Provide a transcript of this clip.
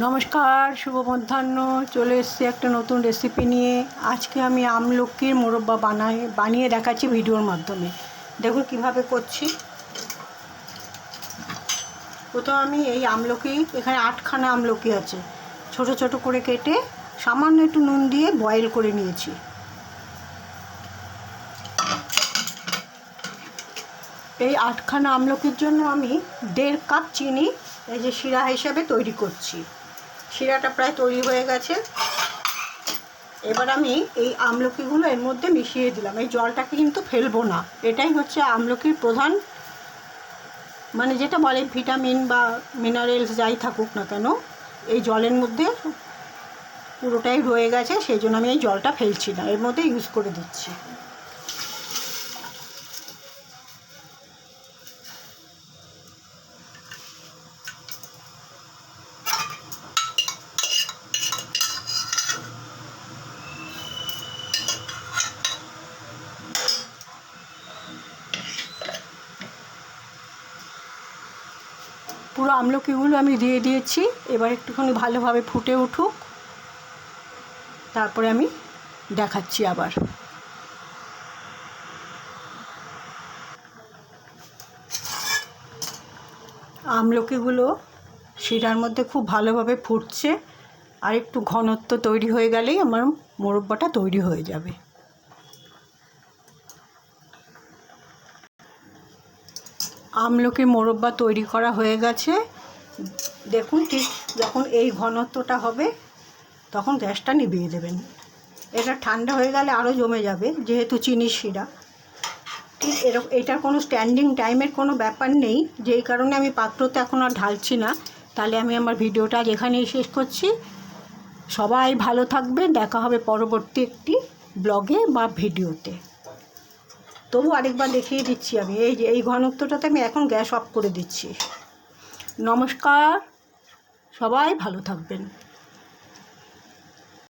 নমস্কার, শুভ মধ্যাহ্ন। চলে এসেছি একটা নতুন রেসিপি নিয়ে। আজকে আমি আমলকির মোরব্বা বানিয়ে দেখাচ্ছি ভিডিওর মাধ্যমে। দেখুন কিভাবে করছি। প্রথমে আমি এই আমলকি, এখানে 8খানা আমলকি আছে, ছোট ছোট করে কেটে সামান্য একটু নুন দিয়ে বয়েল করে নিয়েছি। এই 8খানা আমলকির জন্য আমি 1.5 কাপ চিনি এই যে শিরা হিসাবে তৈরি করছি। শিরাটা প্রায় তৈরি হয়ে গেছে। এবার আমি এই আমলকিগুলো এর মধ্যে মিশিয়ে দিলাম। এই জলটাকে কিন্তু ফেলবো না। এটাই হচ্ছে আমলকির প্রধান, মানে যেটা বলে ভিটামিন বা মিনারেলস যাই থাকুক না কেন, এই জলের মধ্যে পুরোটাই রয়ে গেছে। সেই জন্য আমি এই জলটা ফেলছি না, এর মধ্যে ইউজ করে দিচ্ছি। পুরো আমলকিগুলো আমি দিয়ে দিয়েছি। এবার একটুখানি ভালোভাবে ফুটে উঠুক, তারপরে আমি দেখাচ্ছি আবার। আমলকিগুলো শিরার মধ্যে খুব ভালোভাবে ফুটছে, আর একটু ঘনত্ব তৈরি হয়ে গেলেই আমার মোরব্বাটা তৈরি হয়ে যাবে। আমলকির মোরব্বা তৈরি করা হয়ে গেছে। দেখুন, ঠিক যখন এই ঘনত্বটা হবে তখন গ্যাসটা নিভিয়ে দেবেন। এটা ঠান্ডা হয়ে গেলে আরও জমে যাবে, যেহেতু চিনির শিরা। ঠিক এরকম, এটার কোনো স্ট্যান্ডিং টাইমের কোনো ব্যাপার নেই, যেই কারণে আমি পাত্রতে এখন আর ঢালছি না। তাহলে আমি আমার ভিডিওটা আজ এখানেই শেষ করছি। সবাই ভালো থাকবেন। দেখা হবে পরবর্তী একটি ব্লগে বা ভিডিওতে। তবু আরেকবার দেখিয়ে দিচ্ছি আমি, এই যে এই ঘনত্বটাতে আমি এখন গ্যাস অফ করে দিচ্ছি। নমস্কার, সবাই ভালো থাকবেন।